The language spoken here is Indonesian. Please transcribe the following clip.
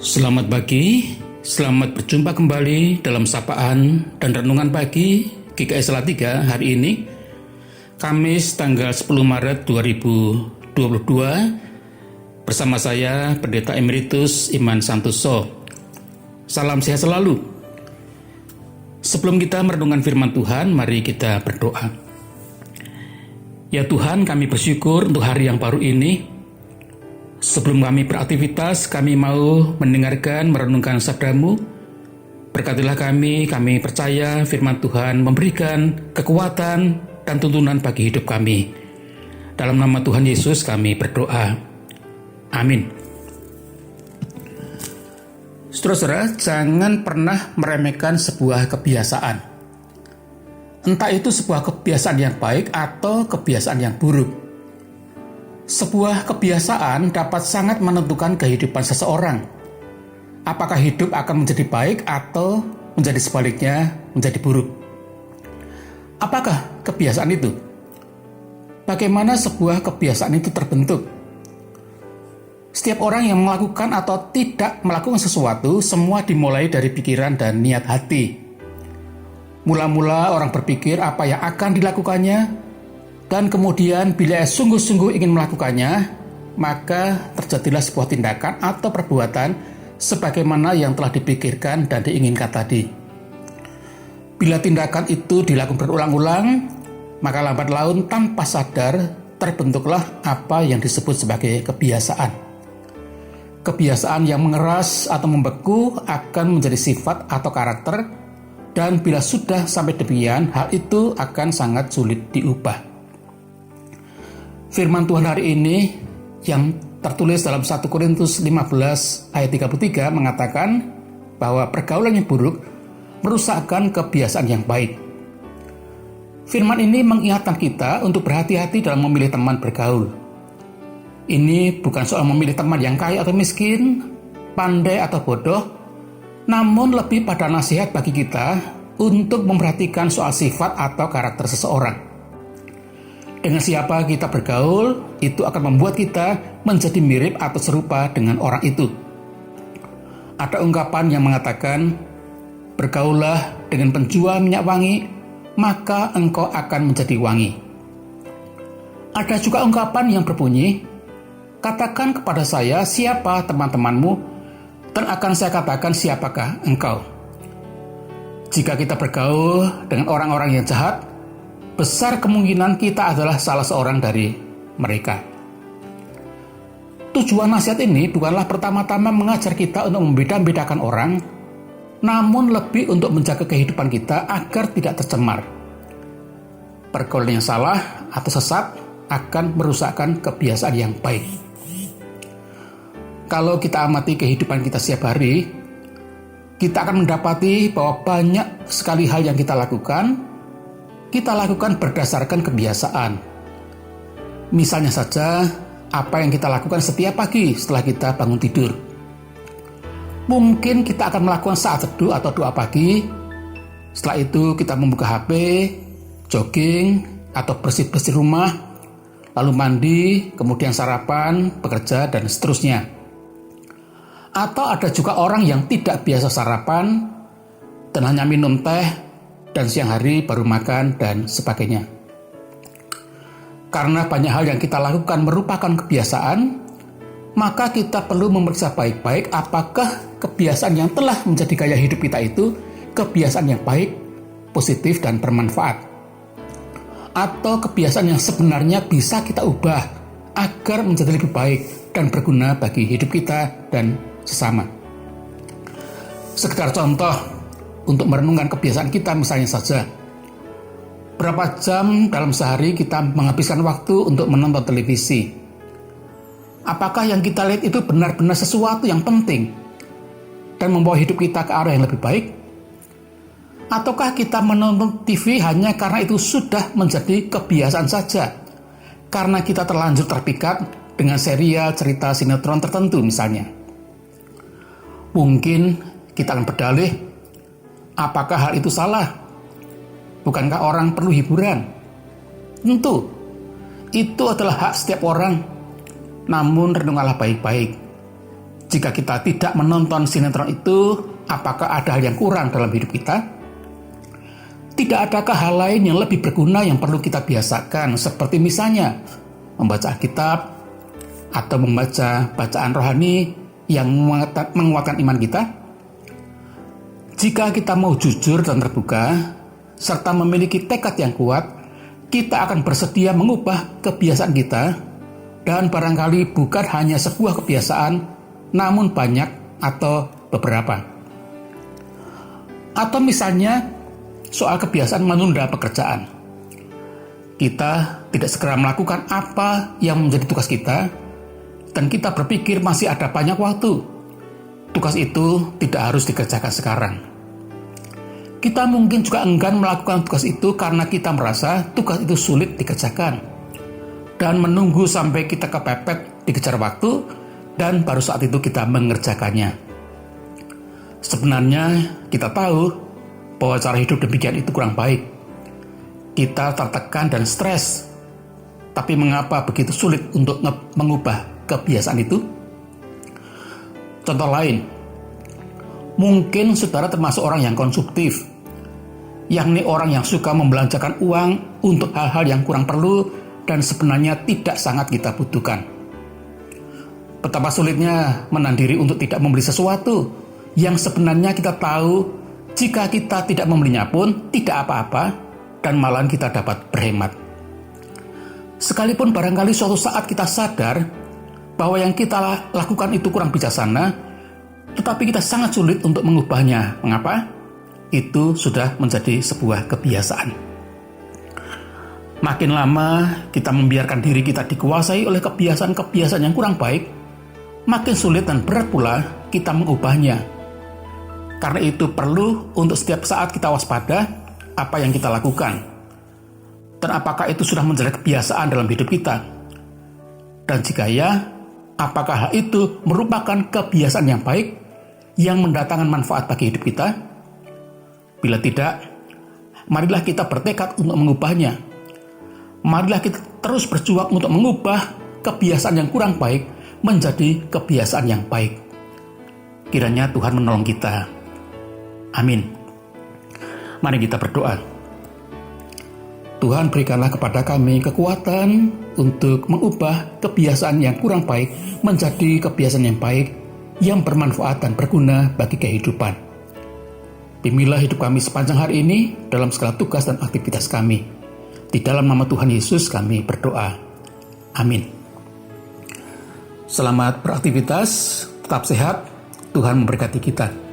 Selamat pagi, selamat berjumpa kembali dalam sapaan dan renungan pagi GKI Salatiga hari ini, Kamis tanggal 10 Maret 2022, bersama saya Pendeta Emeritus Iman Santoso. Salam sehat selalu. Sebelum kita merenungkan firman Tuhan, mari kita berdoa. Ya Tuhan, kami bersyukur untuk hari yang baru ini. Sebelum kami beraktivitas, kami mau mendengarkan, merenungkan sabda-Mu. Berkatilah kami percaya firman Tuhan memberikan kekuatan dan tuntunan bagi hidup kami. Dalam nama Tuhan Yesus kami berdoa. Amin. Saudara-saudara, jangan pernah meremehkan sebuah kebiasaan. Entah itu sebuah kebiasaan yang baik atau kebiasaan yang buruk. Sebuah kebiasaan dapat sangat menentukan kehidupan seseorang. Apakah hidup akan menjadi baik atau menjadi sebaliknya menjadi buruk? Apakah kebiasaan itu? Bagaimana sebuah kebiasaan itu terbentuk? Setiap orang yang melakukan atau tidak melakukan sesuatu, semua dimulai dari pikiran dan niat hati. Mula-mula orang berpikir apa yang akan dilakukannya, dan kemudian bila sungguh-sungguh ingin melakukannya, maka terjadilah sebuah tindakan atau perbuatan sebagaimana yang telah dipikirkan dan diinginkan tadi. Bila tindakan itu dilakukan berulang-ulang, maka lambat laun tanpa sadar terbentuklah apa yang disebut sebagai kebiasaan. Kebiasaan yang mengeras atau membeku akan menjadi sifat atau karakter, dan bila sudah sampai demikian, hal itu akan sangat sulit diubah. Firman Tuhan hari ini yang tertulis dalam 1 Korintus 15 ayat 33 mengatakan bahwa pergaulan yang buruk merusakkan kebiasaan yang baik. Firman ini mengingatkan kita untuk berhati-hati dalam memilih teman bergaul. Ini bukan soal memilih teman yang kaya atau miskin, pandai atau bodoh, namun lebih pada nasihat bagi kita untuk memperhatikan soal sifat atau karakter seseorang. Dengan siapa kita bergaul, itu akan membuat kita menjadi mirip atau serupa dengan orang itu. Ada ungkapan yang mengatakan, bergaullah dengan penjual minyak wangi, maka engkau akan menjadi wangi. Ada juga ungkapan yang berbunyi, katakan kepada saya siapa teman-temanmu, dan akan saya katakan siapakah engkau. Jika kita bergaul dengan orang-orang yang jahat, besar kemungkinan kita adalah salah seorang dari mereka. Tujuan nasihat ini bukanlah pertama-tama mengajar kita untuk membeda-bedakan orang, namun lebih untuk menjaga kehidupan kita agar tidak tercemar. Pergaulan yang salah atau sesat akan merusakkan kebiasaan yang baik. Kalau kita amati kehidupan kita setiap hari, kita akan mendapati bahwa banyak sekali hal yang kita lakukan berdasarkan kebiasaan. Misalnya saja, apa yang kita lakukan setiap pagi setelah kita bangun tidur. Mungkin kita akan melakukan saat teduh atau doa pagi. Setelah itu kita membuka HP, jogging, atau bersih-bersih rumah, lalu mandi, kemudian sarapan, bekerja, dan seterusnya. Atau ada juga orang yang tidak biasa sarapan dan hanya minum teh, dan siang hari baru makan, dan sebagainya. Karena banyak hal yang kita lakukan merupakan kebiasaan, maka kita perlu memeriksa baik-baik apakah kebiasaan yang telah menjadi gaya hidup kita itu kebiasaan yang baik, positif, dan bermanfaat. Atau kebiasaan yang sebenarnya bisa kita ubah agar menjadi lebih baik dan berguna bagi hidup kita dan sesama. Sekedar contoh, untuk merenungkan kebiasaan kita misalnya saja, berapa jam dalam sehari kita menghabiskan waktu untuk menonton televisi? Apakah yang kita lihat itu benar-benar sesuatu yang penting dan membawa hidup kita ke arah yang lebih baik? Ataukah kita menonton TV hanya karena itu sudah menjadi kebiasaan saja, karena kita terlanjur terpikat dengan serial cerita sinetron tertentu misalnya? Mungkin kita akan berdalih, apakah hal itu salah? Bukankah orang perlu hiburan? Tentu, itu adalah hak setiap orang. Namun renunglah baik-baik. Jika kita tidak menonton sinetron itu, apakah ada hal yang kurang dalam hidup kita? Tidak adakah hal lain yang lebih berguna yang perlu kita biasakan, seperti misalnya membaca Alkitab atau membaca bacaan rohani yang menguatkan iman kita? Jika kita mau jujur dan terbuka, serta memiliki tekad yang kuat, kita akan bersedia mengubah kebiasaan kita, dan barangkali bukan hanya sebuah kebiasaan, namun banyak atau beberapa. Atau misalnya soal kebiasaan menunda pekerjaan. Kita tidak segera melakukan apa yang menjadi tugas kita, dan kita berpikir masih ada banyak waktu. Tugas itu tidak harus dikerjakan sekarang. Kita mungkin juga enggan melakukan tugas itu karena kita merasa tugas itu sulit dikerjakan, dan menunggu sampai kita kepepet dikejar waktu, dan baru saat itu kita mengerjakannya. Sebenarnya kita tahu bahwa cara hidup demikian itu kurang baik. Kita tertekan dan stres. Tapi mengapa begitu sulit untuk mengubah kebiasaan itu? Contoh lain, mungkin saudara termasuk orang yang konsumtif, yakni orang yang suka membelanjakan uang untuk hal-hal yang kurang perlu dan sebenarnya tidak sangat kita butuhkan. Betapa sulitnya menahan diri untuk tidak membeli sesuatu yang sebenarnya kita tahu jika kita tidak membelinya pun tidak apa-apa dan malahan kita dapat berhemat. Sekalipun barangkali suatu saat kita sadar bahwa yang kita lakukan itu kurang bijaksana, tetapi kita sangat sulit untuk mengubahnya. Mengapa? Itu sudah menjadi sebuah kebiasaan. Makin lama kita membiarkan diri kita dikuasai oleh kebiasaan-kebiasaan yang kurang baik, makin sulit dan berat pula kita mengubahnya. Karena itu perlu untuk setiap saat kita waspada apa yang kita lakukan, dan apakah itu sudah menjadi kebiasaan dalam hidup kita. Dan jika ya, apakah hal itu merupakan kebiasaan yang baik yang mendatangkan manfaat bagi hidup kita? Bila tidak, marilah kita bertekad untuk mengubahnya. Marilah kita terus berjuang untuk mengubah kebiasaan yang kurang baik menjadi kebiasaan yang baik. Kiranya Tuhan menolong kita. Amin. Mari kita berdoa. Tuhan, berikanlah kepada kami kekuatan untuk mengubah kebiasaan yang kurang baik menjadi kebiasaan yang baik, yang bermanfaat dan berguna bagi kehidupan. Bimbinglah hidup kami sepanjang hari ini dalam segala tugas dan aktivitas kami. Di dalam nama Tuhan Yesus kami berdoa. Amin. Selamat beraktivitas, tetap sehat, Tuhan memberkati kita.